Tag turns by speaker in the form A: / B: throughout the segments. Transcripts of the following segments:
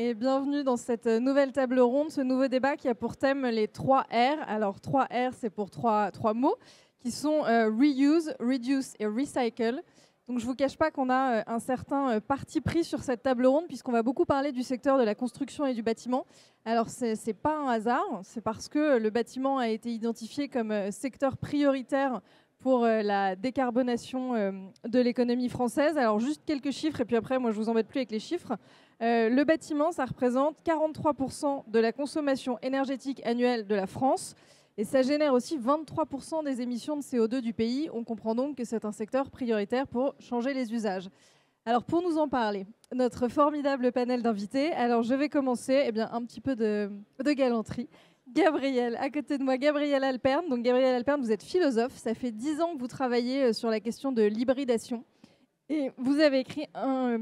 A: et bienvenue dans cette nouvelle table ronde, ce nouveau débat qui a pour thème les 3 R. Alors 3 R, c'est pour trois mots qui sont reuse, reduce et recycle. Donc je ne vous cache pas qu'on a un certain parti pris sur cette table ronde puisqu'on va beaucoup parler du secteur de la construction et du bâtiment. Alors ce n'est pas un hasard, c'est parce que le bâtiment a été identifié comme secteur prioritaire pour la décarbonation de l'économie française. Alors juste quelques chiffres et puis après moi je vous embête plus avec les chiffres. Le bâtiment, ça représente 43% de la consommation énergétique annuelle de la France et ça génère aussi 23% des émissions de CO2 du pays. On comprend donc que c'est un secteur prioritaire pour changer les usages. Alors pour nous en parler, notre formidable panel d'invités. Alors je vais commencer un petit peu de galanterie. Gabriel, à côté de moi, Gabriel Alperne. Donc Gabriel Alperne, vous êtes philosophe. Ça fait 10 ans que vous travaillez sur la question de l'hybridation. Et vous avez écrit un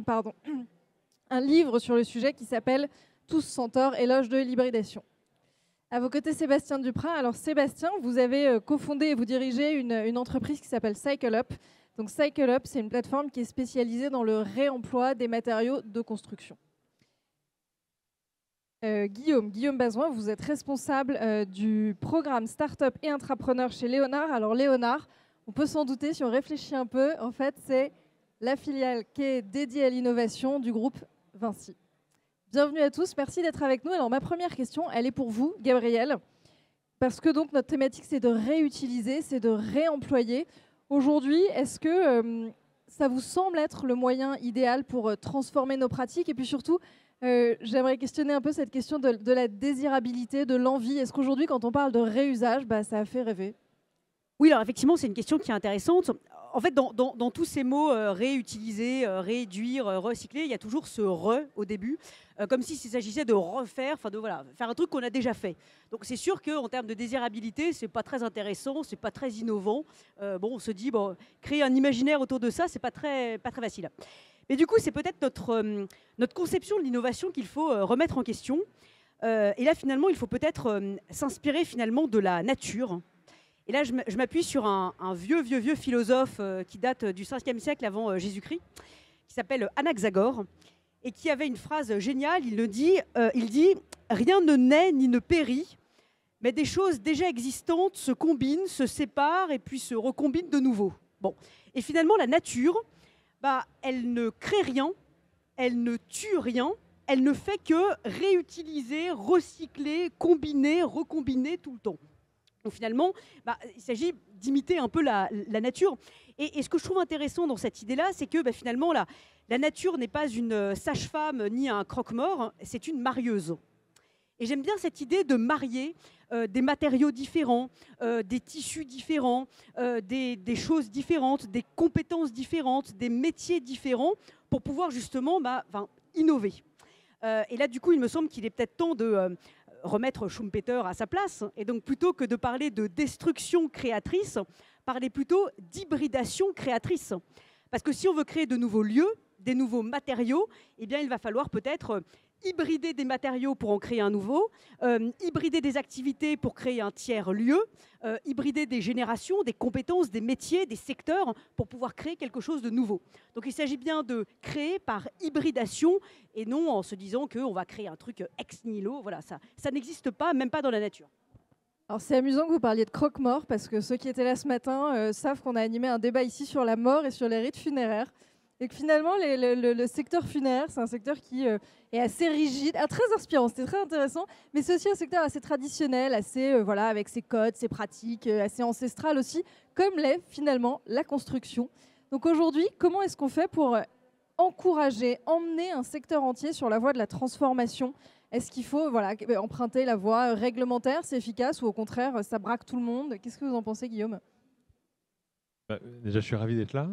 A: livre sur le sujet qui s'appelle « Tous sans tort, éloge de l'hybridation ». À vos côtés, Sébastien Duprat. Alors Sébastien, vous avez cofondé et vous dirigez une entreprise qui s'appelle CycleUp. Donc CycleUp, c'est une plateforme qui est spécialisée dans le réemploi des matériaux de construction. Guillaume Bazoin, vous êtes responsable du programme Startup et Intrapreneur chez Léonard. Alors Léonard, on peut s'en douter si on réfléchit un peu, en fait c'est la filiale qui est dédiée à l'innovation du groupe Vinci. Bienvenue à tous, merci d'être avec nous. Alors ma première question, elle est pour vous, Gabriel, parce que donc notre thématique c'est de réutiliser, c'est de réemployer. Aujourd'hui, est-ce que ça vous semble être le moyen idéal pour transformer nos pratiques? Et puis surtout, j'aimerais questionner un peu cette question de la désirabilité, de l'envie. Est-ce qu'aujourd'hui, quand on parle de réusage, ça a fait rêver?
B: Oui, alors effectivement, c'est une question qui est intéressante. En fait, dans tous ces mots, réutiliser, réduire, recycler, il y a toujours ce « re » au début, comme s'il s'agissait de refaire, faire un truc qu'on a déjà fait. Donc c'est sûr qu'en termes de désirabilité, c'est pas très intéressant, c'est pas très innovant. On se dit, créer un imaginaire autour de ça, c'est pas très facile. Mais du coup, c'est peut-être notre conception de l'innovation qu'il faut remettre en question. Et là, finalement, il faut peut-être s'inspirer finalement de la nature. Et là, je m'appuie sur un vieux philosophe qui date du 5e siècle avant Jésus-Christ, qui s'appelle Anaxagore, et qui avait une phrase géniale. Il dit « Rien ne naît ni ne périt, mais des choses déjà existantes se combinent, se séparent et puis se recombinent de nouveau. » Bon. Et finalement, la nature, elle ne crée rien, elle ne tue rien, elle ne fait que réutiliser, recycler, combiner, recombiner tout le temps. Donc finalement, il s'agit d'imiter un peu la nature. Et ce que je trouve intéressant dans cette idée-là, c'est que finalement, la nature n'est pas une sage-femme ni un croque-mort, c'est une marieuse. Et j'aime bien cette idée de marier des matériaux différents, des tissus différents, des choses différentes, des compétences différentes, des métiers différents pour pouvoir justement innover. Et là, du coup, il me semble qu'il est peut-être temps de remettre Schumpeter à sa place. Et donc, plutôt que de parler de destruction créatrice, parler plutôt d'hybridation créatrice. Parce que si on veut créer de nouveaux lieux, des nouveaux matériaux, il va falloir peut-être hybrider des matériaux pour en créer un nouveau, hybrider des activités pour créer un tiers lieu, hybrider des générations, des compétences, des métiers, des secteurs pour pouvoir créer quelque chose de nouveau. Donc il s'agit bien de créer par hybridation et non en se disant qu'on va créer un truc ex nihilo. Voilà, ça n'existe pas, même pas dans la nature.
A: Alors c'est amusant que vous parliez de croque-mort parce que ceux qui étaient là ce matin savent qu'on a animé un débat ici sur la mort et sur les rites funéraires. Et que finalement, le secteur funéraire, c'est un secteur qui est assez rigide, très inspirant, c'était très intéressant, mais c'est aussi un secteur assez traditionnel, assez, avec ses codes, ses pratiques, assez ancestral aussi, comme l'est finalement la construction. Donc aujourd'hui, comment est-ce qu'on fait pour encourager, emmener un secteur entier sur la voie de la transformation? Est-ce qu'il faut emprunter la voie réglementaire, c'est efficace, ou au contraire, ça braque tout le monde? Qu'est-ce que vous en pensez, Guillaume?
C: Déjà, je suis ravi d'être là.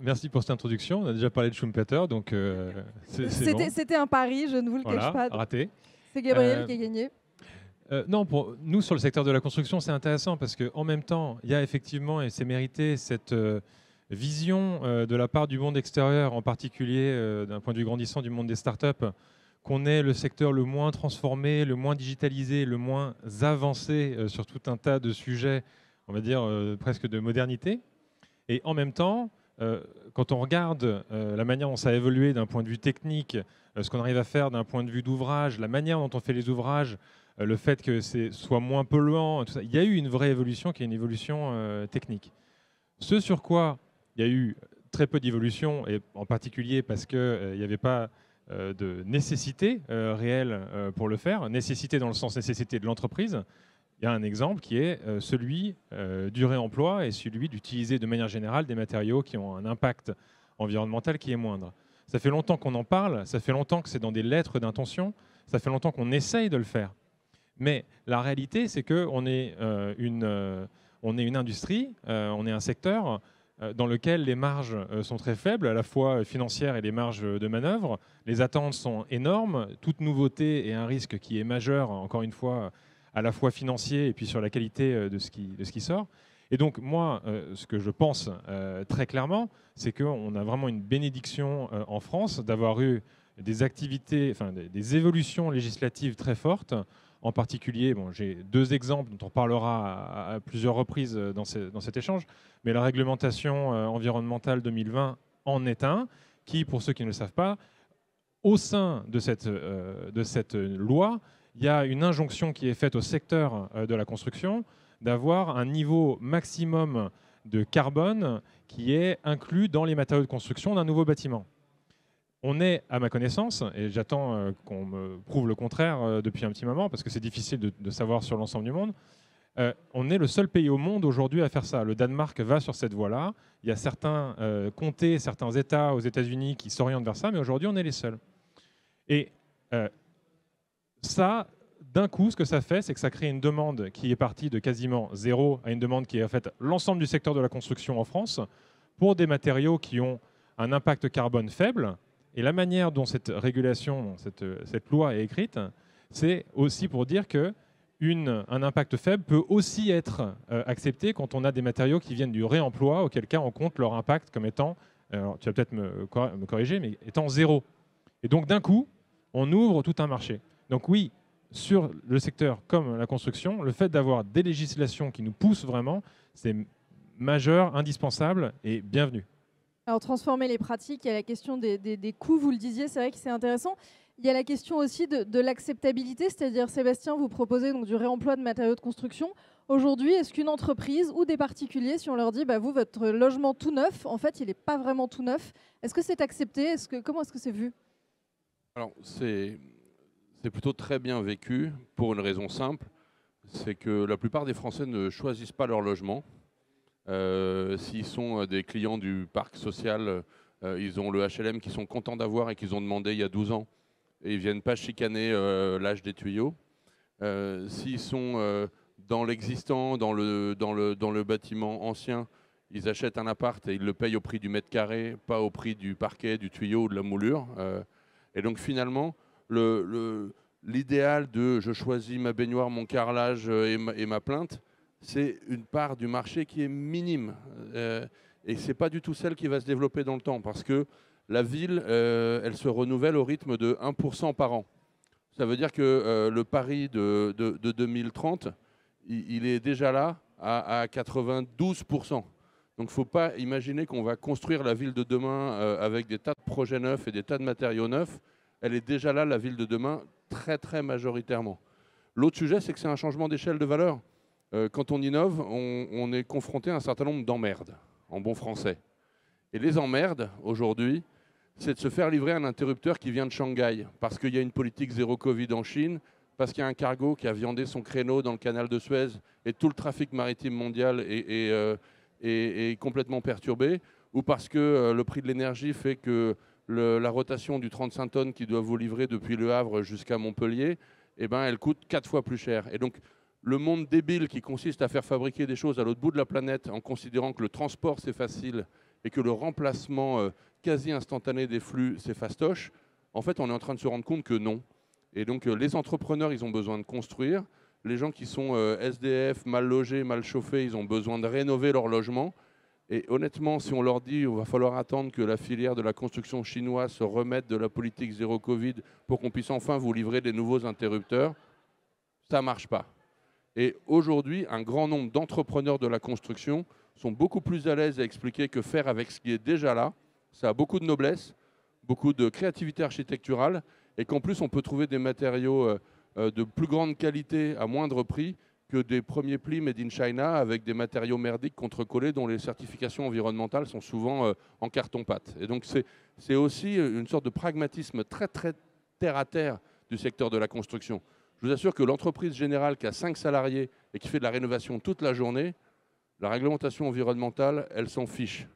C: Merci pour cette introduction. On a déjà parlé de Schumpeter, donc
A: c'était un pari, je ne vous le cache pas.
C: Raté.
A: C'est Gabriel qui a gagné.
C: Non, pour nous, sur le secteur de la construction, c'est intéressant parce qu'en même temps, il y a effectivement, et c'est mérité, cette vision de la part du monde extérieur, en particulier d'un point de vue grandissant du monde des startups, qu'on est le secteur le moins transformé, le moins digitalisé, le moins avancé sur tout un tas de sujets, on va dire presque de modernité. Et en même temps, quand on regarde la manière dont ça a évolué d'un point de vue technique, ce qu'on arrive à faire d'un point de vue d'ouvrage, la manière dont on fait les ouvrages, le fait que ce soit moins polluant, tout ça, il y a eu une vraie évolution qui est une évolution technique. Ce sur quoi il y a eu très peu d'évolution, et en particulier parce qu'il n'y avait pas de nécessité réelle pour le faire, nécessité dans le sens nécessité de l'entreprise. Il y a un exemple qui est celui du réemploi et celui d'utiliser de manière générale des matériaux qui ont un impact environnemental qui est moindre. Ça fait longtemps qu'on en parle, ça fait longtemps que c'est dans des lettres d'intention, ça fait longtemps qu'on essaye de le faire. Mais la réalité, c'est qu'on est, on est une industrie, on est un secteur dans lequel les marges sont très faibles, à la fois financières et les marges de manœuvre. Les attentes sont énormes. Toute nouveauté est un risque qui est majeur, encore une fois, à la fois financier et puis sur la qualité de ce qui sort. Et donc, moi, ce que je pense très clairement, c'est qu'on a vraiment une bénédiction en France d'avoir eu des activités, enfin des évolutions législatives très fortes. En particulier, bon, j'ai 2 exemples dont on parlera à plusieurs reprises dans cet échange, mais la réglementation environnementale 2020 en est un, qui, pour ceux qui ne le savent pas, au sein de cette loi, il y a une injonction qui est faite au secteur de la construction d'avoir un niveau maximum de carbone qui est inclus dans les matériaux de construction d'un nouveau bâtiment. On est, à ma connaissance, et j'attends qu'on me prouve le contraire depuis un petit moment, parce que c'est difficile de savoir sur l'ensemble du monde, on est le seul pays au monde aujourd'hui à faire ça. Le Danemark va sur cette voie-là. Il y a certains comtés, certains États aux États-Unis qui s'orientent vers ça, mais aujourd'hui, on est les seuls. Et ça, d'un coup, ce que ça fait, c'est que ça crée une demande qui est partie de quasiment zéro à une demande qui est en fait l'ensemble du secteur de la construction en France pour des matériaux qui ont un impact carbone faible. Et la manière dont cette régulation, cette loi est écrite, c'est aussi pour dire qu'un impact faible peut aussi être accepté quand on a des matériaux qui viennent du réemploi, auquel cas on compte leur impact comme étant, alors tu vas peut-être me corriger, mais étant zéro. Et donc d'un coup, on ouvre tout un marché. Donc oui, sur le secteur comme la construction, le fait d'avoir des législations qui nous poussent vraiment, c'est majeur, indispensable et bienvenu.
A: Alors, transformer les pratiques, il y a la question des coûts, vous le disiez, c'est vrai que c'est intéressant. Il y a la question aussi de l'acceptabilité, c'est-à-dire, Sébastien, vous proposez donc du réemploi de matériaux de construction. Aujourd'hui, est-ce qu'une entreprise ou des particuliers, si on leur dit, bah, vous, votre logement tout neuf, en fait, il n'est pas vraiment tout neuf, est-ce que c'est accepté? Comment est-ce que c'est vu?
D: Alors, c'est plutôt très bien vécu pour une raison simple, c'est que la plupart des Français ne choisissent pas leur logement. S'ils sont des clients du parc social, ils ont le HLM qu'ils sont contents d'avoir et qu'ils ont demandé il y a 12 ans. Et ils ne viennent pas chicaner l'âge des tuyaux. S'ils sont dans l'existant, dans le bâtiment ancien, ils achètent un appart et ils le payent au prix du mètre carré, pas au prix du parquet, du tuyau ou de la moulure. Et donc finalement, l'idéal de je choisis ma baignoire, mon carrelage et ma plainte, c'est une part du marché qui est minime. Et ce n'est pas du tout celle qui va se développer dans le temps, parce que la ville, elle se renouvelle au rythme de 1% par an. Ça veut dire que le Paris de 2030, il est déjà là à 92%. Donc il ne faut pas imaginer qu'on va construire la ville de demain avec des tas de projets neufs et des tas de matériaux neufs. Elle est déjà là, la ville de demain, très très majoritairement. L'autre sujet, c'est que c'est un changement d'échelle de valeur. Quand on innove, on est confronté à un certain nombre d'emmerdes, en bon français. Et les emmerdes, aujourd'hui, c'est de se faire livrer un interrupteur qui vient de Shanghai, parce qu'il y a une politique zéro Covid en Chine, parce qu'il y a un cargo qui a viandé son créneau dans le canal de Suez, et tout le trafic maritime mondial est complètement perturbé, ou parce que le prix de l'énergie fait que la rotation du 35 tonnes qui doit vous livrer depuis Le Havre jusqu'à Montpellier, eh ben, elle coûte 4 fois plus cher. Et donc, le monde débile qui consiste à faire fabriquer des choses à l'autre bout de la planète en considérant que le transport c'est facile et que le remplacement quasi instantané des flux c'est fastoche, en fait on est en train de se rendre compte que non. Et donc les entrepreneurs ils ont besoin de construire, les gens qui sont SDF, mal logés, mal chauffés, ils ont besoin de rénover leur logement. Et honnêtement, si on leur dit qu'il va falloir attendre que la filière de la construction chinoise se remette de la politique zéro Covid pour qu'on puisse enfin vous livrer des nouveaux interrupteurs, ça ne marche pas. Et aujourd'hui, un grand nombre d'entrepreneurs de la construction sont beaucoup plus à l'aise à expliquer que faire avec ce qui est déjà là. Ça a beaucoup de noblesse, beaucoup de créativité architecturale, et qu'en plus on peut trouver des matériaux de plus grande qualité à moindre prix que des premiers plis made in China avec des matériaux merdiques contre-collés dont les certifications environnementales sont souvent en carton-pâte. Et donc c'est aussi une sorte de pragmatisme très très terre à terre du secteur de la construction. Je vous assure que l'entreprise générale qui a 5 salariés et qui fait de la rénovation toute la journée, la réglementation environnementale, elle s'en fiche.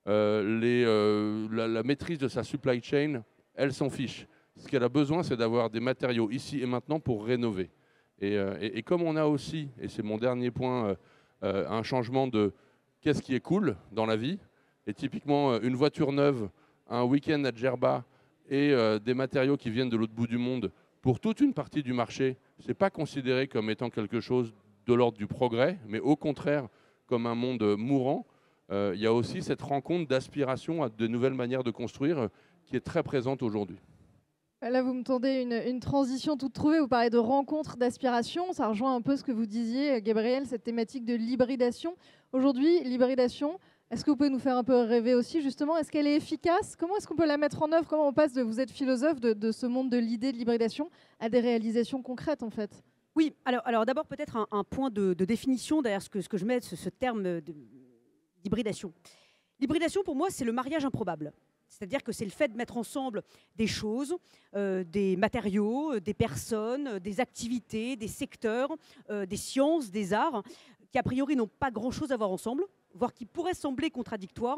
D: La maîtrise de sa supply chain, elle s'en fiche. Ce qu'elle a besoin, c'est d'avoir des matériaux ici et maintenant pour rénover. Et comme on a aussi, et c'est mon dernier point, un changement de qu'est-ce qui est cool dans la vie, et typiquement une voiture neuve, un week-end à Djerba et des matériaux qui viennent de l'autre bout du monde, pour toute une partie du marché, ce n'est pas considéré comme étant quelque chose de l'ordre du progrès, mais au contraire comme un monde mourant. Il y a aussi cette rencontre d'aspiration à de nouvelles manières de construire qui est très présente aujourd'hui.
A: Là, vous me tendez une transition toute trouvée. Vous parlez de rencontre, d'aspiration. Ça rejoint un peu ce que vous disiez, Gabriel, cette thématique de l'hybridation. Aujourd'hui, l'hybridation, est-ce que vous pouvez nous faire un peu rêver aussi, justement? Est-ce qu'elle est efficace? Comment est-ce qu'on peut la mettre en œuvre? Comment on passe vous êtes philosophe, de ce monde de l'idée de l'hybridation à des réalisations concrètes, en fait?
B: Oui, alors d'abord, peut-être un point de définition derrière ce que je mets, ce terme d'hybridation. L'hybridation, pour moi, c'est le mariage improbable. C'est-à-dire que c'est le fait de mettre ensemble des choses, des matériaux, des personnes, des activités, des secteurs, des sciences, des arts, qui a priori n'ont pas grand-chose à voir ensemble, voire qui pourraient sembler contradictoires,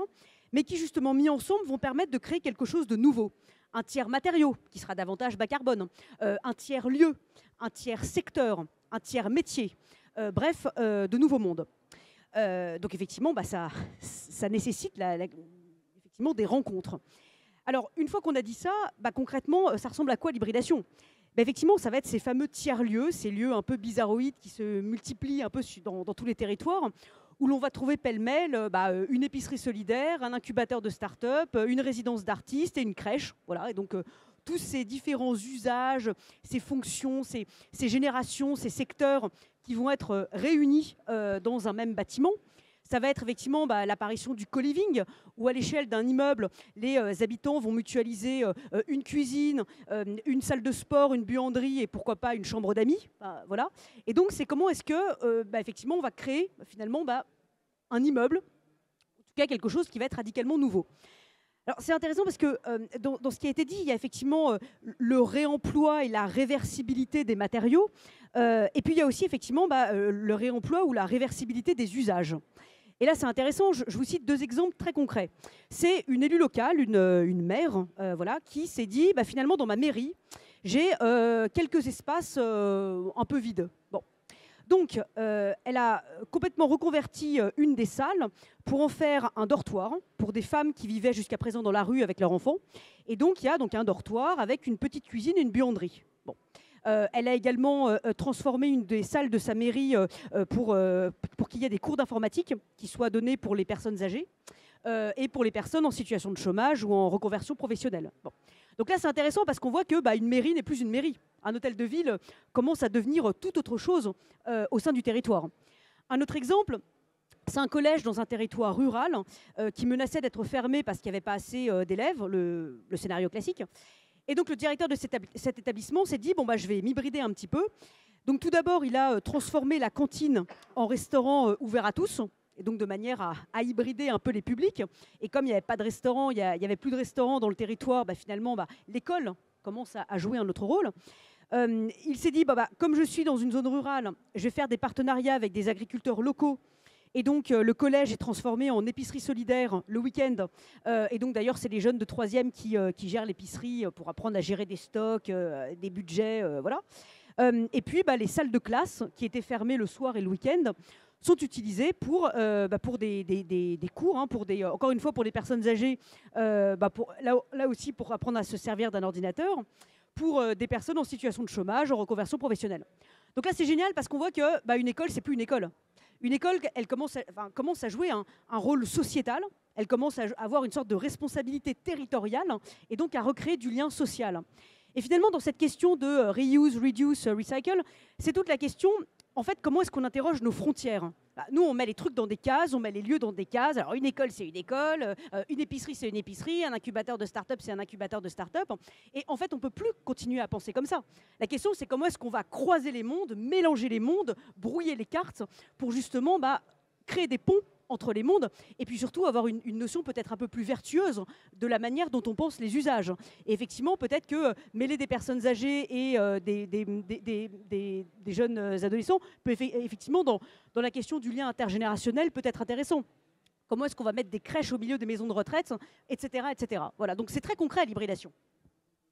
B: mais qui justement mis ensemble vont permettre de créer quelque chose de nouveau. Un tiers matériau, qui sera davantage bas carbone, un tiers lieu, un tiers secteur, un tiers métier, bref, de nouveaux mondes. Donc effectivement, ça nécessite effectivement des rencontres. Alors, une fois qu'on a dit ça, concrètement, ça ressemble à quoi l'hybridation? Effectivement, ça va être ces fameux tiers-lieux, ces lieux un peu bizarroïdes qui se multiplient un peu dans tous les territoires, où l'on va trouver pêle-mêle une épicerie solidaire, un incubateur de start-up, une résidence d'artistes et une crèche. Voilà, et donc tous ces différents usages, ces fonctions, ces générations, ces secteurs qui vont être réunis dans un même bâtiment. Ça va être effectivement l'apparition du co-living, où à l'échelle d'un immeuble, les habitants vont mutualiser une cuisine, une salle de sport, une buanderie et pourquoi pas une chambre d'amis. Voilà. Et donc, c'est comment est-ce que, effectivement, on va créer finalement un immeuble, en tout cas quelque chose qui va être radicalement nouveau. Alors, c'est intéressant parce que dans ce qui a été dit, il y a effectivement le réemploi et la réversibilité des matériaux. Et puis, il y a aussi effectivement le réemploi ou la réversibilité des usages. Et là, c'est intéressant, je vous cite 2 exemples très concrets. C'est une élue locale, une maire, qui s'est dit, finalement, dans ma mairie, j'ai quelques espaces un peu vides. Bon. Donc, elle a complètement reconverti une des salles pour en faire un dortoir pour des femmes qui vivaient jusqu'à présent dans la rue avec leurs enfants. Et donc, il y a un dortoir avec une petite cuisine et une buanderie. Bon. Elle a également transformé une des salles de sa mairie pour qu'il y ait des cours d'informatique qui soient donnés pour les personnes âgées et pour les personnes en situation de chômage ou en reconversion professionnelle. Bon. Donc là, c'est intéressant parce qu'on voit que une mairie n'est plus une mairie. Un hôtel de ville commence à devenir tout autre chose au sein du territoire. Un autre exemple, c'est un collège dans un territoire rural qui menaçait d'être fermé parce qu'il n'y avait pas assez d'élèves, le scénario classique. Et donc le directeur de cet établissement s'est dit, je vais m'hybrider un petit peu. Donc tout d'abord, il a transformé la cantine en restaurant ouvert à tous, et donc de manière à hybrider un peu les publics. Et comme il n'y avait pas de restaurant, il n'y avait plus de restaurant dans le territoire, finalement, l'école commence à jouer un autre rôle. Il s'est dit, comme je suis dans une zone rurale, je vais faire des partenariats avec des agriculteurs locaux. Et donc, le collège est transformé en épicerie solidaire le week-end. Et donc, d'ailleurs, c'est les jeunes de 3e qui gèrent l'épicerie pour apprendre à gérer des stocks, des budgets, voilà. Et puis, les salles de classe qui étaient fermées le soir et le week-end sont utilisées pour des cours, encore une fois, pour les personnes âgées, là aussi pour apprendre à se servir d'un ordinateur, pour des personnes en situation de chômage, en reconversion professionnelle. Donc là, c'est génial parce qu'on voit qu'une école, c'est plus une école. Une école, elle commence à jouer un rôle sociétal, elle commence à avoir une sorte de responsabilité territoriale et donc à recréer du lien social. Et finalement, dans cette question de reuse, reduce, recycle, c'est toute la question en fait, comment est-ce qu'on interroge nos frontières? Nous, on met les trucs dans des cases, on met les lieux dans des cases. Alors, une école, c'est une école, une épicerie, c'est une épicerie, un incubateur de start-up, c'est un incubateur de start-up. Et en fait, on ne peut plus continuer à penser comme ça. La question, c'est comment est-ce qu'on va croiser les mondes, mélanger les mondes, brouiller les cartes pour justement créer des ponts entre les mondes, et puis surtout avoir une notion peut-être un peu plus vertueuse de la manière dont on pense les usages. Et effectivement, peut-être que mêler des personnes âgées et des jeunes adolescents peut effectivement, dans la question du lien intergénérationnel, peut être intéressant. Comment est-ce qu'on va mettre des crèches au milieu des maisons de retraite, etc. etc. Voilà, donc c'est très concret, l'hybridation.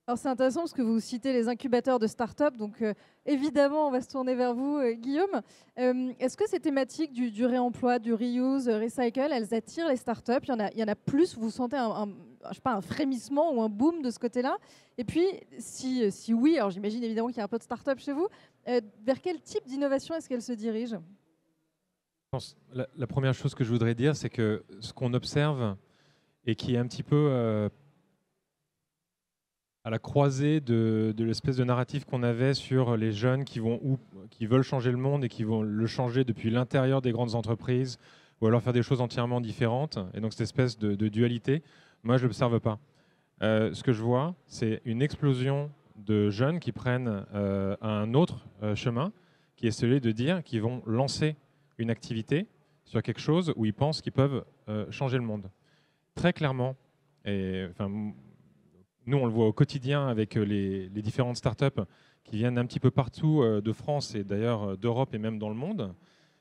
A: Alors c'est intéressant parce que vous citez les incubateurs de start-up, donc évidemment on va se tourner vers vous, Guillaume. Est-ce que ces thématiques du réemploi, du reuse, recycle, elles attirent les start-up? Il y en a plus, vous sentez je sais pas, un frémissement ou un boom de ce côté-là? Et puis si oui, alors j'imagine évidemment qu'il y a un peu de start-up chez vous, vers quel type d'innovation est-ce qu'elles se dirigent?
C: La première chose que je voudrais dire, c'est que ce qu'on observe et qui est un petit peu à la croisée de l'espèce de narratif qu'on avait sur les jeunes qui veulent changer le monde et qui vont le changer depuis l'intérieur des grandes entreprises ou alors faire des choses entièrement différentes. Et donc cette espèce de dualité, moi je ne l'observe pas. Ce que je vois, c'est une explosion de jeunes qui prennent un autre chemin, qui est celui de dire qu'ils vont lancer une activité sur quelque chose où ils pensent qu'ils peuvent changer le monde. Très clairement, et enfin, nous, on le voit au quotidien avec les différentes startups qui viennent un petit peu partout de France et d'ailleurs d'Europe et même dans le monde.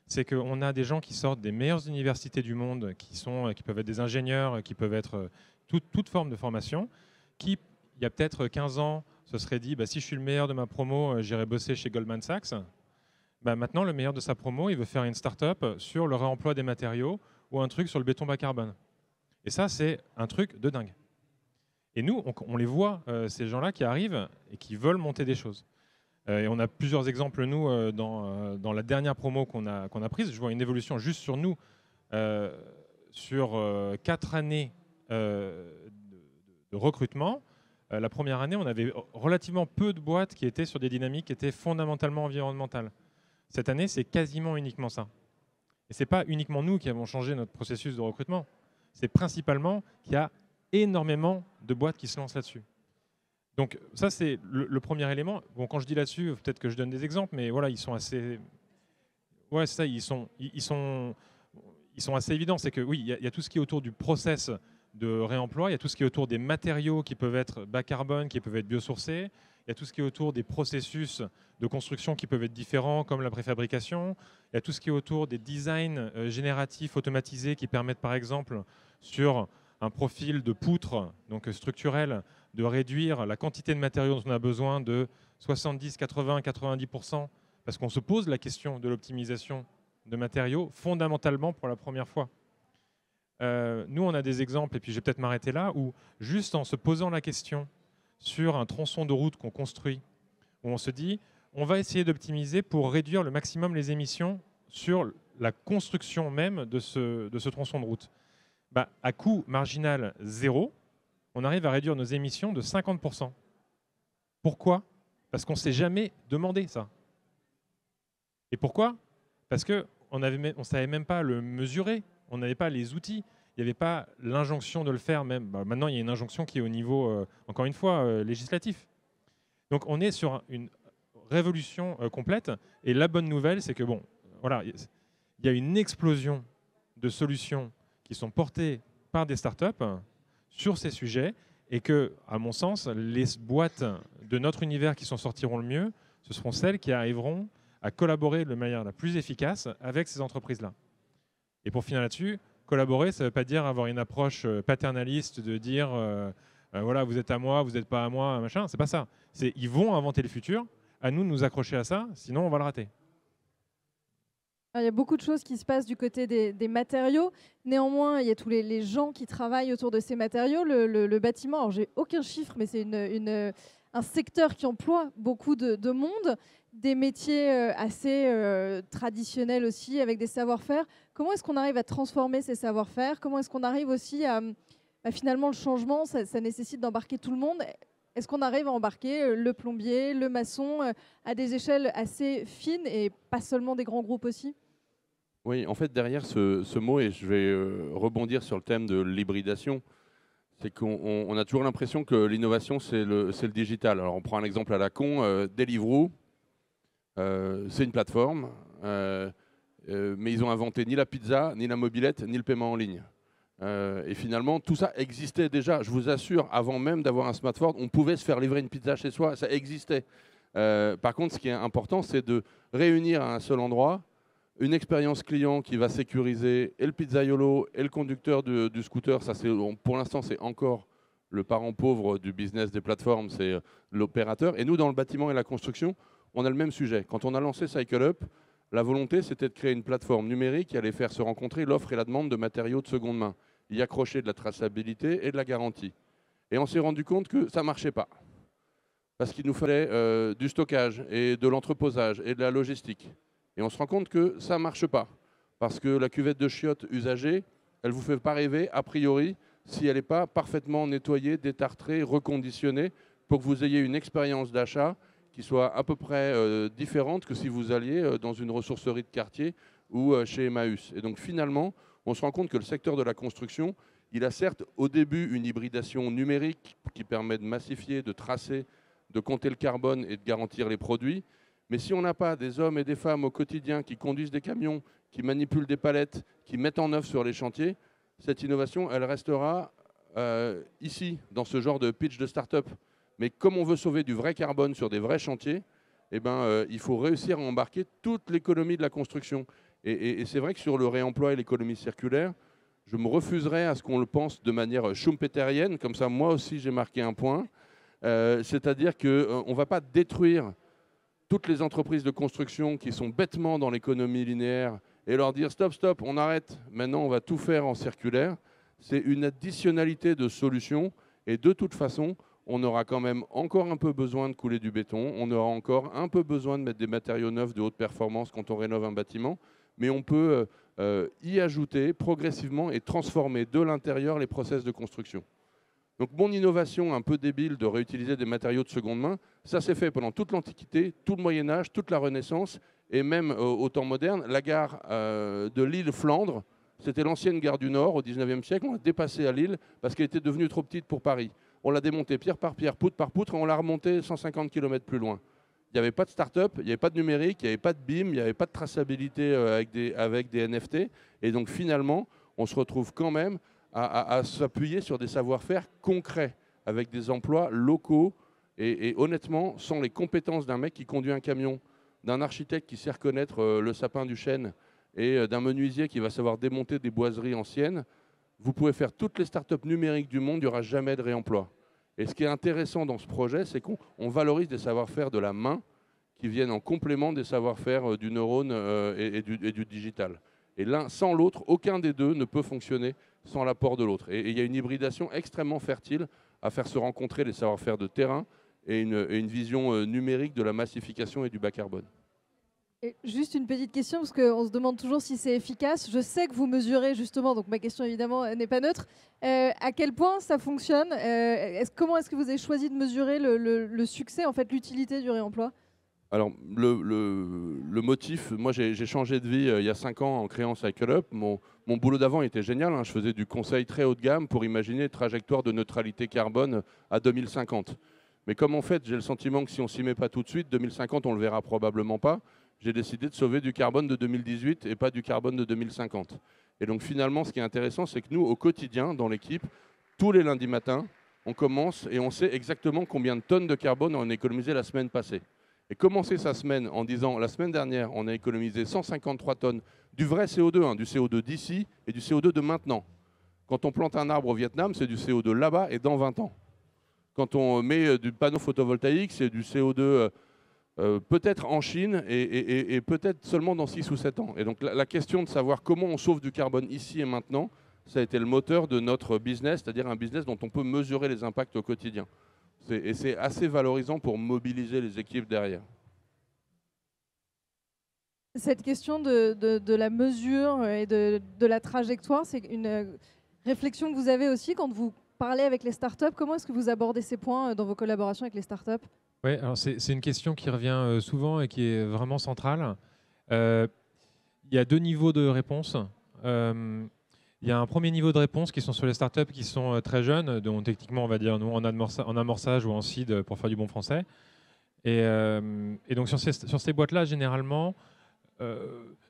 C: C'est qu'on a des gens qui sortent des meilleures universités du monde, qui peuvent être des ingénieurs, qui peuvent être toute forme de formation, qui, il y a peut-être 15 ans, se serait dit si je suis le meilleur de ma promo, j'irai bosser chez Goldman Sachs. Maintenant, le meilleur de sa promo, il veut faire une startup sur le réemploi des matériaux ou un truc sur le béton bas carbone. Et ça, c'est un truc de dingue. Et nous, on les voit, ces gens-là qui arrivent et qui veulent monter des choses. Et on a plusieurs exemples, nous, dans la dernière promo qu'on a prise. Je vois une évolution juste sur nous, sur 4 années de recrutement. La première année, on avait relativement peu de boîtes qui étaient sur des dynamiques qui étaient fondamentalement environnementales. Cette année, c'est quasiment uniquement ça. Et ce n'est pas uniquement nous qui avons changé notre processus de recrutement. C'est principalement qu'il y a énormément de boîtes qui se lancent là-dessus. Donc ça, c'est le premier élément. Bon, quand je dis là-dessus, peut-être que je donne des exemples, mais voilà, ils sont assez... Ouais, c'est ça, ils sont assez évidents. C'est que oui, il y a tout ce qui est autour du process de réemploi, il y a tout ce qui est autour des matériaux qui peuvent être bas carbone, qui peuvent être biosourcés, il y a tout ce qui est autour des processus de construction qui peuvent être différents, comme la préfabrication, il y a tout ce qui est autour des designs génératifs automatisés qui permettent par exemple sur un profil de poutre, donc structurel, de réduire la quantité de matériaux dont on a besoin de 70, 80, 90%, parce qu'on se pose la question de l'optimisation de matériaux fondamentalement pour la première fois. Nous, on a des exemples, et puis je vais peut-être m'arrêter là, où juste en se posant la question sur un tronçon de route qu'on construit, où on se dit, on va essayer d'optimiser pour réduire le maximum les émissions sur la construction même de ce tronçon de route. À coût marginal zéro, on arrive à réduire nos émissions de 50%. Pourquoi? Parce qu'on ne s'est jamais demandé ça. Et pourquoi? Parce qu'on ne savait même pas le mesurer, on n'avait pas les outils, il n'y avait pas l'injonction de le faire même. Maintenant, il y a une injonction qui est au niveau, encore une fois, législatif. Donc on est sur une révolution complète. Et la bonne nouvelle, c'est que bon, voilà, il y a une explosion de solutions qui sont portées par des startups sur ces sujets et que, à mon sens, les boîtes de notre univers qui s'en sortiront le mieux, ce seront celles qui arriveront à collaborer de manière la plus efficace avec ces entreprises-là. Et pour finir là-dessus, collaborer, ça ne veut pas dire avoir une approche paternaliste de dire voilà, vous êtes à moi, vous n'êtes pas à moi, machin. C'est pas ça. C'est ils vont inventer le futur. À nous de nous accrocher à ça, sinon on va le rater.
A: Il y a beaucoup de choses qui se passent du côté des matériaux. Néanmoins, il y a tous les gens qui travaillent autour de ces matériaux. Le bâtiment, alors j'ai aucun chiffre, mais c'est un secteur qui emploie beaucoup de monde, des métiers assez traditionnels aussi, avec des savoir-faire. Comment est-ce qu'on arrive à transformer ces savoir-faire? Comment est-ce qu'on arrive aussi à... finalement, le changement, ça nécessite d'embarquer tout le monde. est-ce qu'on arrive à embarquer le plombier, le maçon, à des échelles assez fines et pas seulement des grands groupes aussi?
D: Oui, en fait, derrière ce mot, et je vais rebondir sur le thème de l'hybridation, c'est qu'on a toujours l'impression que l'innovation, c'est le digital. Alors, on prend un exemple à la con, Deliveroo, c'est une plateforme, mais ils ont inventé ni la pizza, ni la mobilette, ni le paiement en ligne. Et finalement, tout ça existait déjà. Je vous assure, avant même d'avoir un smartphone, on pouvait se faire livrer une pizza chez soi, ça existait. Par contre, ce qui est important, c'est de réunir à un seul endroit une expérience client qui va sécuriser et le pizzaiolo et le conducteur du scooter. Ça, pour l'instant, c'est encore le parent pauvre du business des plateformes, c'est l'opérateur. Et nous, dans le bâtiment et la construction, on a le même sujet. Quand on a lancé CycleUp, la volonté, c'était de créer une plateforme numérique qui allait faire se rencontrer l'offre et la demande de matériaux de seconde main, y accrocher de la traçabilité et de la garantie. Et on s'est rendu compte que ça ne marchait pas. Parce qu'il nous fallait du stockage et de l'entreposage et de la logistique. Et on se rend compte que ça ne marche pas. Parce que la cuvette de chiottes usagée, elle ne vous fait pas rêver, a priori, si elle n'est pas parfaitement nettoyée, détartrée, reconditionnée, pour que vous ayez une expérience d'achat qui soit à peu près différente que si vous alliez dans une ressourcerie de quartier ou chez Emmaüs. Et donc finalement, on se rend compte que le secteur de la construction, il a certes au début une hybridation numérique qui permet de massifier, de tracer, de compter le carbone et de garantir les produits. Mais si on n'a pas des hommes et des femmes au quotidien qui conduisent des camions, qui manipulent des palettes, qui mettent en œuvre sur les chantiers, cette innovation, elle restera ici, dans ce genre de pitch de start-up. Mais comme on veut sauver du vrai carbone sur des vrais chantiers, eh ben, il faut réussir à embarquer toute l'économie de la construction. Et c'est vrai que sur le réemploi et l'économie circulaire, je me refuserais à ce qu'on le pense de manière schumpeterienne, comme ça moi aussi j'ai marqué un point, c'est-à-dire qu'on ne va pas détruire toutes les entreprises de construction qui sont bêtement dans l'économie linéaire et leur dire stop, stop, on arrête, maintenant on va tout faire en circulaire. C'est une additionnalité de solutions et de toute façon, on aura quand même encore un peu besoin de couler du béton, on aura encore un peu besoin de mettre des matériaux neufs de haute performance quand on rénove un bâtiment, mais on peut y ajouter progressivement et transformer de l'intérieur les process de construction. Donc mon innovation un peu débile de réutiliser des matériaux de seconde main, ça s'est fait pendant toute l'Antiquité, tout le Moyen-Âge, toute la Renaissance et même au temps moderne. La gare de Lille-Flandre, c'était l'ancienne gare du Nord au 19e siècle. On l'a dépassée à Lille parce qu'elle était devenue trop petite pour Paris. On l'a démontée pierre par pierre, poutre par poutre et on l'a remontée 150 km plus loin. Il n'y avait pas de start-up, il n'y avait pas de numérique, il n'y avait pas de BIM, il n'y avait pas de traçabilité avec des NFT. Et donc finalement, on se retrouve quand même à s'appuyer sur des savoir-faire concrets, avec des emplois locaux. Et honnêtement, sans les compétences d'un mec qui conduit un camion, d'un architecte qui sait reconnaître le sapin du chêne et d'un menuisier qui va savoir démonter des boiseries anciennes, vous pouvez faire toutes les startups numériques du monde, il n'y aura jamais de réemploi. Et ce qui est intéressant dans ce projet, c'est qu'on valorise des savoir-faire de la main qui viennent en complément des savoir-faire du neurone et du digital. Et l'un sans l'autre, aucun des deux ne peut fonctionner sans l'apport de l'autre. Et il y a une hybridation extrêmement fertile à faire se rencontrer les savoir-faire de terrain et une vision numérique de la massification et du bas carbone.
A: Et juste une petite question, parce qu'on se demande toujours si c'est efficace. Je sais que vous mesurez justement, donc ma question évidemment n'est pas neutre. À quel point ça fonctionne comment est-ce que vous avez choisi de mesurer le succès, en fait, l'utilité du réemploi?
D: Alors, le motif, moi j'ai changé de vie il y a 5 ans en créant CycleUp. Mon boulot d'avant était génial, hein. Je faisais du conseil très haut de gamme pour imaginer une trajectoire de neutralité carbone à 2050. Mais comme en fait j'ai le sentiment que si on ne s'y met pas tout de suite, 2050 on ne le verra probablement pas, j'ai décidé de sauver du carbone de 2018 et pas du carbone de 2050. Et donc finalement ce qui est intéressant, c'est que nous au quotidien dans l'équipe, tous les lundis matins, on commence et on sait exactement combien de tonnes de carbone on a économisé la semaine passée. Et commencer sa semaine en disant la semaine dernière, on a économisé 153 tonnes du vrai CO2, hein, du CO2 d'ici et du CO2 de maintenant. Quand on plante un arbre au Vietnam, c'est du CO2 là-bas et dans 20 ans. Quand on met du panneau photovoltaïque, c'est du CO2 peut-être en Chine et peut-être seulement dans 6 ou 7 ans. Et donc la question de savoir comment on sauve du carbone ici et maintenant, ça a été le moteur de notre business, c'est-à-dire un business dont on peut mesurer les impacts au quotidien. Et c'est assez valorisant pour mobiliser les équipes derrière.
A: Cette question de la mesure et de la trajectoire, c'est une réflexion que vous avez aussi quand vous parler avec les startups. Comment est-ce que vous abordez ces points dans vos collaborations avec les startups?
C: Oui, alors c'est une question qui revient souvent et qui est vraiment centrale. Il y a 2 niveaux de réponse. Il y a un premier niveau de réponse qui sont sur les startups qui sont très jeunes, dont techniquement on va dire nous en amorçage ou en seed pour faire du bon français. Et donc sur ces boîtes-là, généralement,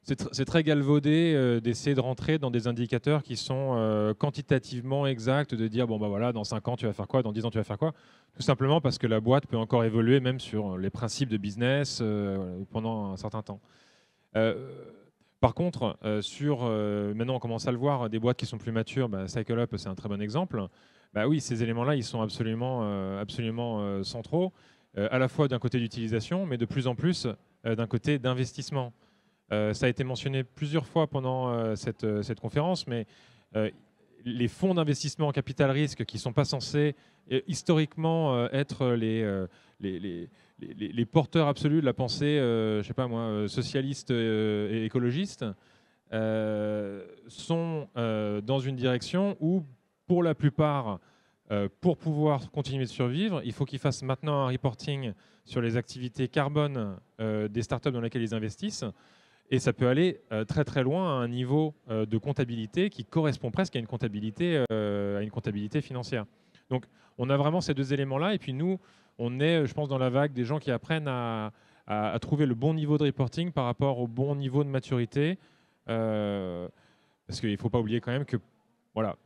C: c'est très galvaudé d'essayer de rentrer dans des indicateurs qui sont quantitativement exacts, de dire bon bah voilà, dans 5 ans tu vas faire quoi, dans 10 ans tu vas faire quoi, tout simplement parce que la boîte peut encore évoluer même sur les principes de business pendant un certain temps. Par contre, maintenant on commence à le voir, des boîtes qui sont plus matures, CycleUp c'est un très bon exemple. Oui, ces éléments-là ils sont absolument centraux, à la fois d'un côté d'utilisation, mais de plus en plus d'un côté d'investissement. Ça a été mentionné plusieurs fois pendant cette conférence, mais les fonds d'investissement en capital risque qui ne sont pas censés historiquement être les porteurs absolus de la pensée je sais pas moi, socialiste et écologiste, sont dans une direction où, pour la plupart, pour pouvoir continuer de survivre, il faut qu'ils fassent maintenant un reporting sur les activités carbone des startups dans lesquelles ils investissent. Et ça peut aller très très loin à un niveau de comptabilité qui correspond presque à une comptabilité financière. Donc on a vraiment ces 2 éléments-là. Et puis nous, on est, je pense, dans la vague des gens qui apprennent à trouver le bon niveau de reporting par rapport au bon niveau de maturité. Parce qu'il ne faut pas oublier quand même que voilà,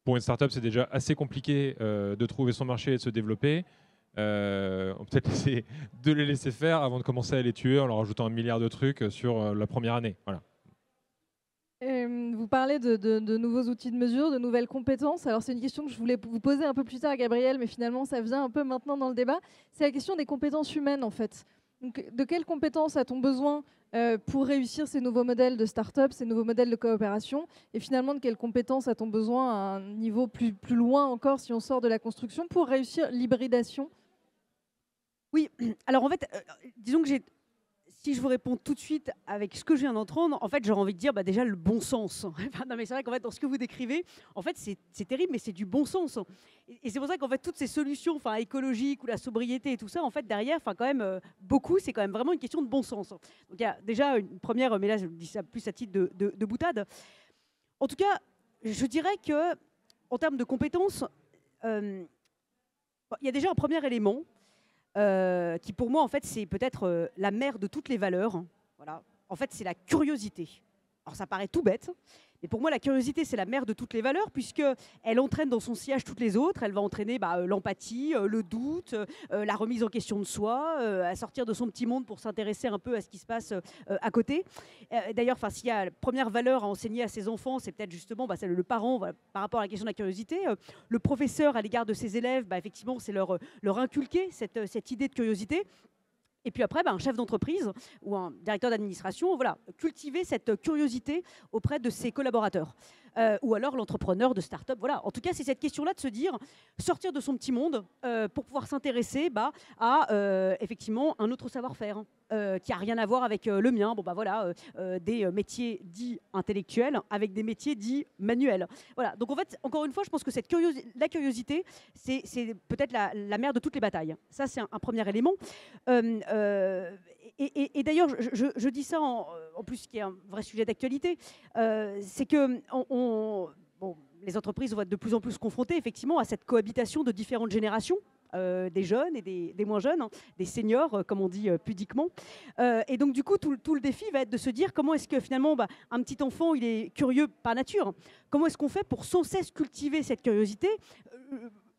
C: pour une startup, c'est déjà assez compliqué de trouver son marché et de se développer. On peut peut-être de les laisser faire avant de commencer à les tuer en leur ajoutant 1 milliard de trucs sur la première année. Voilà.
A: Vous parlez de nouveaux outils de mesure, de nouvelles compétences. Alors c'est une question que je voulais vous poser un peu plus tard, Gabriel, mais finalement ça vient un peu maintenant dans le débat. C'est la question des compétences humaines en fait. Donc, de quelles compétences a-t-on besoin pour réussir ces nouveaux modèles de start-up, ces nouveaux modèles de coopération? Et finalement, de quelles compétences a-t-on besoin à un niveau plus loin encore si on sort de la construction pour réussir l'hybridation?
B: Oui, alors en fait, disons que si je vous réponds tout de suite avec ce que je viens d'entendre, en fait, j'aurais envie de dire déjà le bon sens. Non, mais c'est vrai qu'en fait, dans ce que vous décrivez, en fait, c'est terrible, mais c'est du bon sens. Et c'est pour ça qu'en fait, toutes ces solutions, écologiques ou la sobriété et tout ça, en fait, derrière, quand même, beaucoup, c'est quand même vraiment une question de bon sens. Donc il y a déjà une première, mais là, je dis ça plus à titre de boutade. En tout cas, je dirais que en termes de compétences, il y a déjà un premier élément. Qui pour moi en fait c'est peut-être la mère de toutes les valeurs. Voilà. En fait c'est la curiosité. Alors ça paraît tout bête, mais pour moi la curiosité c'est la mère de toutes les valeurs puisqu'elle entraîne dans son sillage toutes les autres. Elle va entraîner l'empathie, le doute, la remise en question de soi, à sortir de son petit monde pour s'intéresser un peu à ce qui se passe à côté. D'ailleurs, s'il y a la première valeur à enseigner à ses enfants, c'est peut-être justement c'est le parent par rapport à la question de la curiosité. Le professeur à l'égard de ses élèves, effectivement c'est leur inculquer cette idée de curiosité. Et puis après, un chef d'entreprise ou un directeur d'administration, cultiver cette curiosité auprès de ses collaborateurs. Ou alors l'entrepreneur de start-up. Voilà. En tout cas, c'est cette question-là de se dire, sortir de son petit monde pour pouvoir s'intéresser à effectivement un autre savoir-faire qui n'a rien à voir avec le mien. Des métiers dits intellectuels avec des métiers dits manuels. Voilà. Donc en fait, encore une fois, je pense que la curiosité, c'est peut-être la mère de toutes les batailles. Ça, c'est un premier élément. Et d'ailleurs, je dis ça en plus, qui est un vrai sujet d'actualité, c'est que les entreprises vont être de plus en plus confrontées effectivement à cette cohabitation de différentes générations, des jeunes et des moins jeunes, des seniors, comme on dit pudiquement. Et donc du coup, tout le défi va être de se dire comment est-ce que finalement, un petit enfant, il est curieux par nature. Comment est-ce qu'on fait pour sans cesse cultiver cette curiosité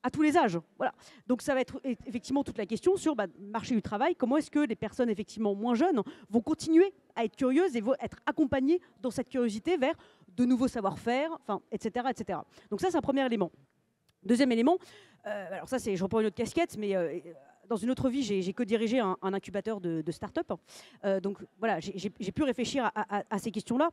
B: à tous les âges. Voilà. Donc ça va être effectivement toute la question sur le marché du travail. Comment est-ce que les personnes effectivement moins jeunes vont continuer à être curieuses et vont être accompagnées dans cette curiosité vers de nouveaux savoir-faire, etc., etc. Donc ça, c'est un premier élément. Deuxième élément, alors ça, je reprends une autre casquette, mais dans une autre vie, j'ai co-dirigé un incubateur de start-up. Donc voilà, j'ai pu réfléchir à ces questions-là.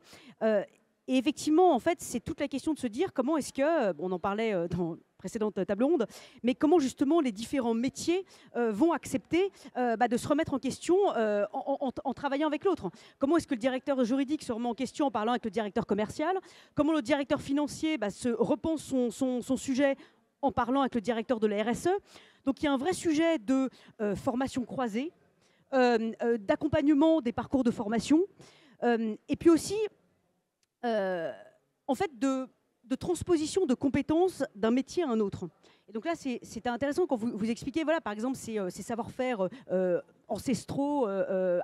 B: Et effectivement, en fait, c'est toute la question de se dire comment est-ce que, on en parlait dans précédente table ronde, mais comment justement les différents métiers vont accepter de se remettre en question en travaillant avec l'autre. Comment est-ce que le directeur juridique se remet en question en parlant avec le directeur commercial? Comment le directeur financier se repense son sujet en parlant avec le directeur de la RSE. Donc il y a un vrai sujet de formation croisée, d'accompagnement des parcours de formation, et puis aussi en fait de transposition de compétences d'un métier à un autre. Et donc là, c'était intéressant quand vous expliquez, voilà, par exemple, ces savoir-faire ancestraux,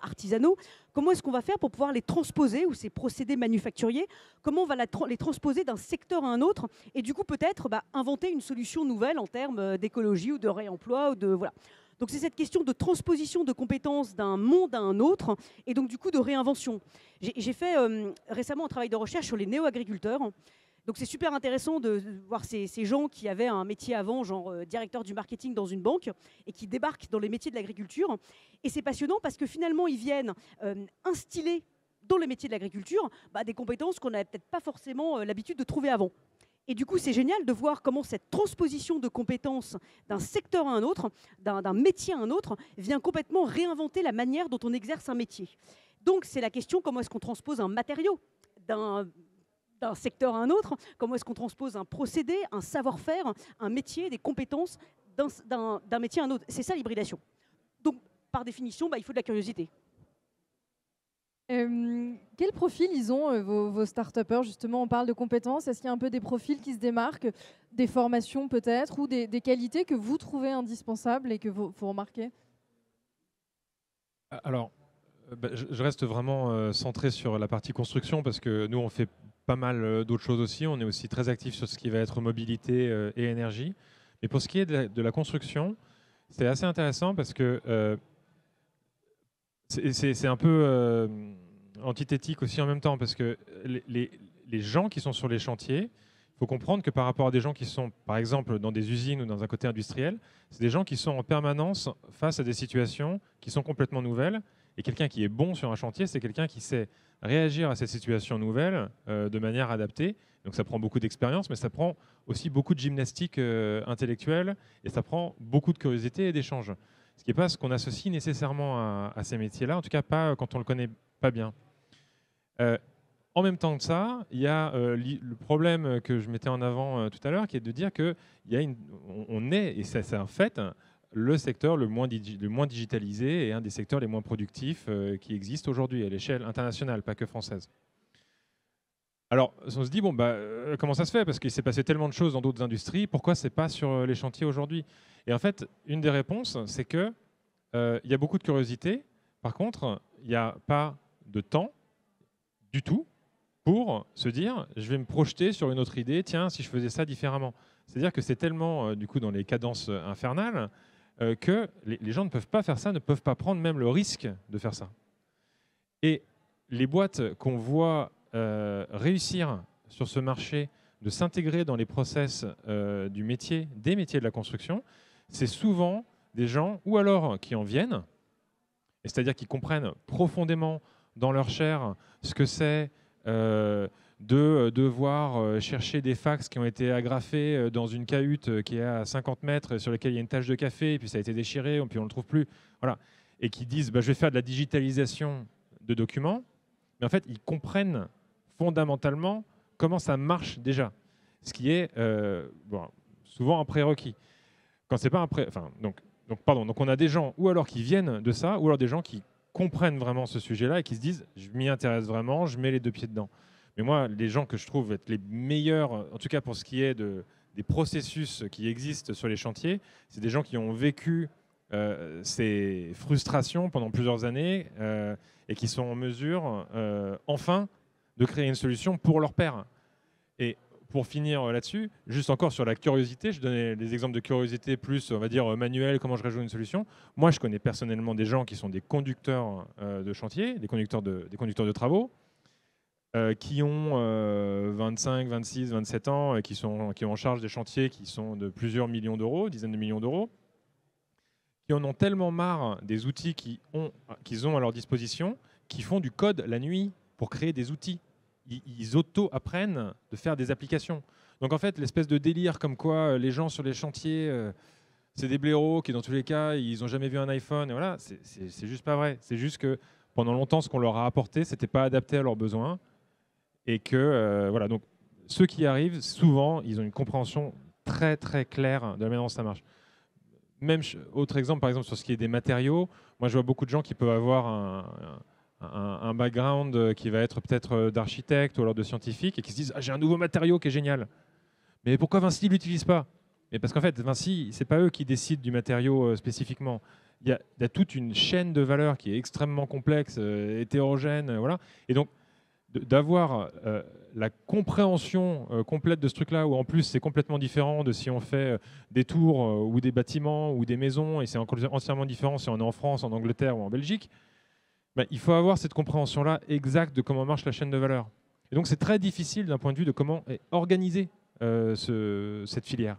B: artisanaux, comment est-ce qu'on va faire pour pouvoir les transposer, ou ces procédés manufacturiers, comment on va les transposer d'un secteur à un autre, et du coup peut-être inventer une solution nouvelle en termes d'écologie ou de réemploi, ou de, voilà. Donc c'est cette question de transposition de compétences d'un monde à un autre, et donc du coup de réinvention. J'ai fait récemment un travail de recherche sur les néo-agriculteurs. Donc c'est super intéressant de voir ces gens qui avaient un métier avant, genre directeur du marketing dans une banque, et qui débarquent dans les métiers de l'agriculture. Et c'est passionnant parce que finalement, ils viennent instiller dans les métiers de l'agriculture des compétences qu'on n'avait peut-être pas forcément l'habitude de trouver avant. Et du coup, c'est génial de voir comment cette transposition de compétences d'un secteur à un autre, d'un métier à un autre, vient complètement réinventer la manière dont on exerce un métier. Donc c'est la question, comment est-ce qu'on transpose un matériau d'un secteur à un autre, comment est-ce qu'on transpose un procédé, un savoir-faire, un métier, des compétences d'un métier à un autre. C'est ça l'hybridation. Donc, par définition, il faut de la curiosité.
A: Quel profil ils ont, vos start-upers? Justement, on parle de compétences. Est-ce qu'il y a un peu des profils qui se démarquent, des formations peut-être, ou des qualités que vous trouvez indispensables et que vous remarquez?
C: Alors, je reste vraiment centré sur la partie construction parce que nous, on fait pas mal d'autres choses aussi. On est aussi très actif sur ce qui va être mobilité et énergie. Mais pour ce qui est de la construction, c'est assez intéressant parce que c'est un peu antithétique aussi en même temps parce que les gens qui sont sur les chantiers, il faut comprendre que par rapport à des gens qui sont, par exemple, dans des usines ou dans un côté industriel, c'est des gens qui sont en permanence face à des situations qui sont complètement nouvelles. Et quelqu'un qui est bon sur un chantier, c'est quelqu'un qui sait réagir à ces situations nouvelles de manière adaptée. Donc ça prend beaucoup d'expérience, mais ça prend aussi beaucoup de gymnastique intellectuelle et ça prend beaucoup de curiosité et d'échange. Ce qui n'est pas ce qu'on associe nécessairement à ces métiers-là, en tout cas pas quand on ne le connaît pas bien. En même temps que ça, il y a le problème que je mettais en avant tout à l'heure, qui est de dire qu'on est, et c'est un fait, le secteur le moins digitalisé et un des secteurs les moins productifs qui existent aujourd'hui à l'échelle internationale, pas que française. Alors, on se dit, comment ça se fait? Parce qu'il s'est passé tellement de choses dans d'autres industries, pourquoi c'est pas sur les chantiers aujourd'hui? Et en fait, une des réponses, c'est qu'il y a beaucoup de curiosité. Par contre, il n'y a pas de temps du tout pour se dire, je vais me projeter sur une autre idée, tiens, si je faisais ça différemment. C'est-à-dire que c'est tellement, du coup, dans les cadences infernales, que les gens ne peuvent pas faire ça, ne peuvent pas prendre même le risque de faire ça. Et les boîtes qu'on voit réussir sur ce marché de s'intégrer dans les process des métiers de la construction, c'est souvent des gens, ou alors qui en viennent, c'est-à-dire qui comprennent profondément dans leur chair ce que c'est de devoir chercher des fax qui ont été agrafés dans une cahute qui est à 50 mètres sur laquelle il y a une tache de café, et puis ça a été déchiré, puis on ne le trouve plus. Voilà. Et qui disent je vais faire de la digitalisation de documents, mais en fait, ils comprennent fondamentalement comment ça marche déjà, ce qui est souvent un prérequis. Quand c'est pas un donc on a des gens ou alors qui viennent de ça, ou alors des gens qui comprennent vraiment ce sujet-là et qui se disent je m'y intéresse vraiment, je mets les deux pieds dedans. Mais moi, les gens que je trouve être les meilleurs, en tout cas pour ce qui est des processus qui existent sur les chantiers, c'est des gens qui ont vécu ces frustrations pendant plusieurs années et qui sont en mesure, enfin, de créer une solution pour leur pairs. Et pour finir là-dessus, juste encore sur la curiosité, je donnais des exemples de curiosité plus, on va dire, manuel, comment je résoudre une solution. Moi, je connais personnellement des gens qui sont des conducteurs de chantier, des conducteurs de travaux, qui ont 25, 26, 27 ans, qui ont en charge des chantiers qui sont de plusieurs millions d'euros, dizaines de millions d'euros, qui en ont tellement marre des outils qu'ils ont à leur disposition, qui font du code la nuit pour créer des outils. Ils auto-apprennent de faire des applications. Donc en fait, l'espèce de délire comme quoi les gens sur les chantiers, c'est des blaireaux qui dans tous les cas, ils n'ont jamais vu un iPhone. Et voilà, c'est juste pas vrai. C'est juste que pendant longtemps, ce qu'on leur a apporté, c'était pas adapté à leurs besoins. Et que, voilà, donc ceux qui arrivent, souvent, ils ont une compréhension très très clair de la manière dont ça marche. Même autre exemple, par exemple sur ce qui est des matériaux, moi je vois beaucoup de gens qui peuvent avoir un background qui va être peut-être d'architecte ou alors de scientifique et qui se disent j'ai un nouveau matériau qui est génial. Mais pourquoi Vinci ne l'utilise pas? Et parce qu'en fait, Vinci, c'est pas eux qui décident du matériau spécifiquement. Il y a toute une chaîne de valeur qui est extrêmement complexe, hétérogène, voilà. Et donc, d'avoir la compréhension complète de ce truc-là, où en plus c'est complètement différent de si on fait des tours ou des bâtiments ou des maisons, et c'est entièrement différent si on est en France, en Angleterre ou en Belgique, ben, il faut avoir cette compréhension-là exacte de comment marche la chaîne de valeur. Et donc c'est très difficile d'un point de vue de comment est organisée cette filière.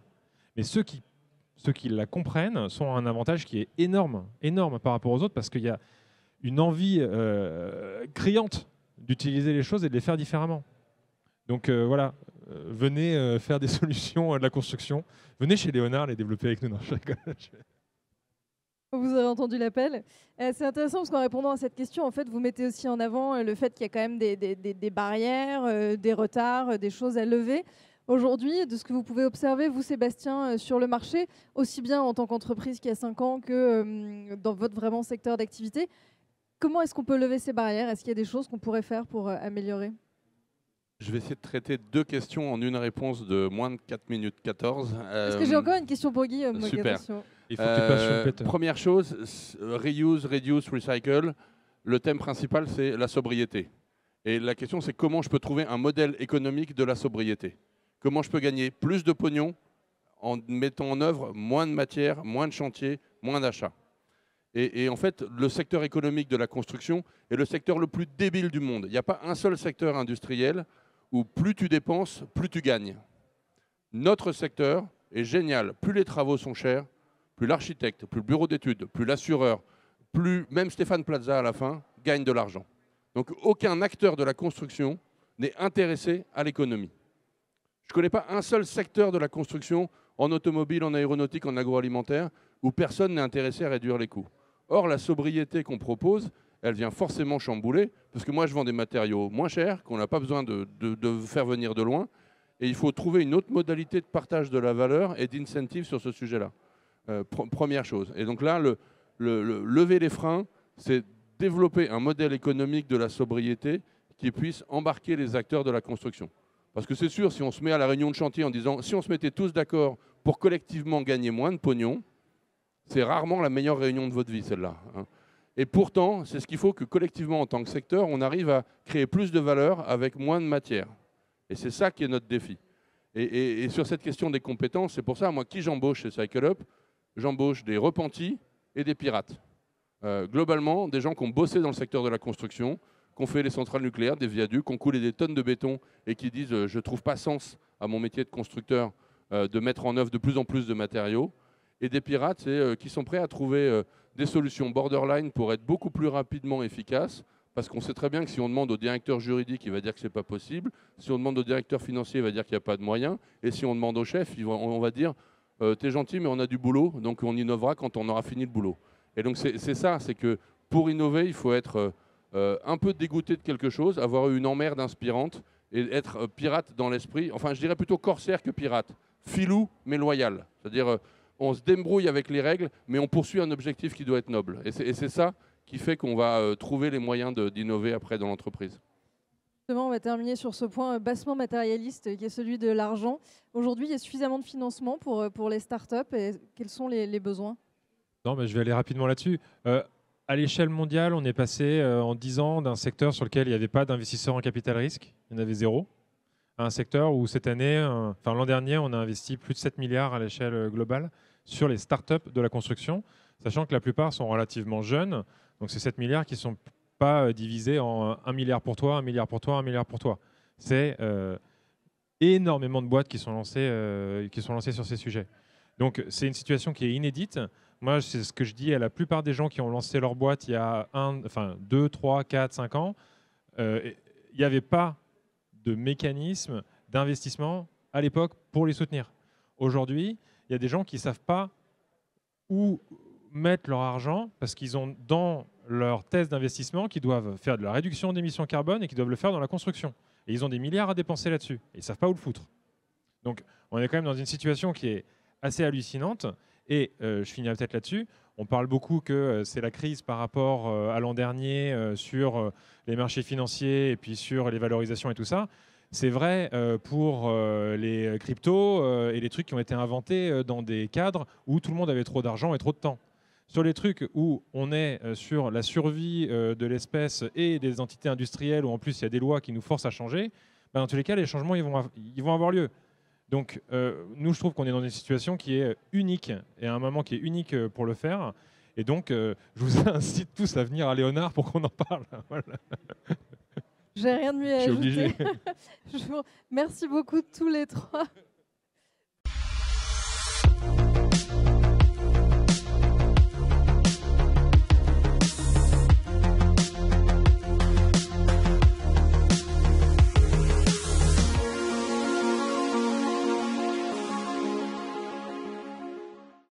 C: Mais ceux qui la comprennent sont un avantage qui est énorme, énorme par rapport aux autres, parce qu'il y a une envie criante d'utiliser les choses et de les faire différemment. Donc voilà, venez faire des solutions de la construction. Venez chez Léonard les développer avec nous. Non, je rigole.
A: Vous avez entendu l'appel. C'est intéressant parce qu'en répondant à cette question, en fait, vous mettez aussi en avant le fait qu'il y a quand même des barrières, des retards, des choses à lever. Aujourd'hui, de ce que vous pouvez observer, vous, Sébastien, sur le marché, aussi bien en tant qu'entreprise qu'il y a 5 ans que dans votre vraiment secteur d'activité, comment est-ce qu'on peut lever ces barrières? Est-ce qu'il y a des choses qu'on pourrait faire pour améliorer?
D: Je vais essayer de traiter 2 questions en une réponse de moins de 4 minutes 14.
A: Est-ce que j'ai encore une question pour Guillaume?
D: Super.
A: Attention.
C: Il faut que tu passes sur le péteur.
D: Première chose, reuse, reduce, recycle. Le thème principal, c'est la sobriété. Et la question, c'est comment je peux trouver un modèle économique de la sobriété. Comment je peux gagner plus de pognon en mettant en œuvre moins de matière, moins de chantier, moins d'achats. Et en fait, le secteur économique de la construction est le secteur le plus débile du monde. Il n'y a pas un seul secteur industriel où plus tu dépenses, plus tu gagnes. Notre secteur est génial. Plus les travaux sont chers, plus l'architecte, plus le bureau d'études, plus l'assureur, plus même Stéphane Plaza à la fin gagne de l'argent. Donc aucun acteur de la construction n'est intéressé à l'économie. Je ne connais pas un seul secteur de la construction, en automobile, en aéronautique, en agroalimentaire, où personne n'est intéressé à réduire les coûts. Or, la sobriété qu'on propose, elle vient forcément chambouler, parce que moi, je vends des matériaux moins chers, qu'on n'a pas besoin de faire venir de loin, et il faut trouver une autre modalité de partage de la valeur et d'incentive sur ce sujet-là. Première chose. Et donc là, lever les freins, c'est développer un modèle économique de la sobriété qui puisse embarquer les acteurs de la construction. Parce que c'est sûr, si on se met à la réunion de chantier en disant si on se mettait tous d'accord pour collectivement gagner moins de pognon, c'est rarement la meilleure réunion de votre vie, celle-là. Et pourtant, c'est ce qu'il faut que collectivement, en tant que secteur, on arrive à créer plus de valeur avec moins de matière. Et c'est ça qui est notre défi. Et sur cette question des compétences, c'est pour ça, moi, qui j'embauche chez Cycle Up? J'embauche des repentis et des pirates. Globalement, des gens qui ont bossé dans le secteur de la construction, qui ont fait les centrales nucléaires, des viaducs, qui ont coulé des tonnes de béton et qui disent je ne trouve pas sens à mon métier de constructeur de mettre en œuvre de plus en plus de matériaux. Et des pirates, c'est qui sont prêts à trouver des solutions borderline pour être beaucoup plus rapidement efficaces, parce qu'on sait très bien que si on demande au directeur juridique, il va dire que ce n'est pas possible. Si on demande au directeur financier, il va dire qu'il n'y a pas de moyens. Et si on demande au chef, on va dire t'es gentil, mais on a du boulot, donc on innovera quand on aura fini le boulot. Et donc c'est ça, c'est que pour innover, il faut être un peu dégoûté de quelque chose, avoir eu une emmerde inspirante et être pirate dans l'esprit. Enfin, je dirais plutôt corsaire que pirate. Filou, mais loyal. C'est-à-dire, on se débrouille avec les règles, mais on poursuit un objectif qui doit être noble. Et c'est ça qui fait qu'on va trouver les moyens d'innover après dans l'entreprise.
A: On va terminer sur ce point bassement matérialiste qui est celui de l'argent. Aujourd'hui, il y a suffisamment de financement pour les startups et quels sont les besoins?
C: Non, mais je vais aller rapidement là-dessus. À l'échelle mondiale, on est passé en 10 ans d'un secteur sur lequel il n'y avait pas d'investisseurs en capital risque, il y en avait 0, à un secteur où cette année, l'an dernier, on a investi plus de 7 milliards à l'échelle globale sur les startups de la construction, sachant que la plupart sont relativement jeunes. Donc c'est 7 milliards qui ne sont pas divisés en 1 milliard pour toi, 1 milliard pour toi, 1 milliard pour toi. C'est énormément de boîtes qui sont lancées sur ces sujets. Donc c'est une situation qui est inédite. Moi, c'est ce que je dis à la plupart des gens qui ont lancé leur boîte il y a 2, 3, 4, 5 ans. Il n'y avait pas de mécanisme d'investissement à l'époque pour les soutenir. Aujourd'hui, il y a des gens qui ne savent pas où mettre leur argent parce qu'ils ont dans leur thèse d'investissement qu'ils doivent faire de la réduction d'émissions carbone et qu'ils doivent le faire dans la construction. Et ils ont des milliards à dépenser là-dessus. Et ils ne savent pas où le foutre. Donc on est quand même dans une situation qui est assez hallucinante. Et je finirai peut-être là-dessus. On parle beaucoup que c'est la crise par rapport à l'an dernier sur les marchés financiers et puis sur les valorisations et tout ça. C'est vrai pour les cryptos et les trucs qui ont été inventés dans des cadres où tout le monde avait trop d'argent et trop de temps. Sur les trucs où on est sur la survie de l'espèce et des entités industrielles, où en plus il y a des lois qui nous forcent à changer, ben, dans tous les cas, les changements ils vont avoir lieu. Donc, nous, je trouve qu'on est dans une situation qui est unique et à un moment qui est unique pour le faire. Et donc, je vous incite tous à venir à Léonard pour qu'on en parle. Voilà.
A: J'ai rien de mieux à
C: Je suis
A: ajouter.
C: obligé.
A: Merci beaucoup tous les trois.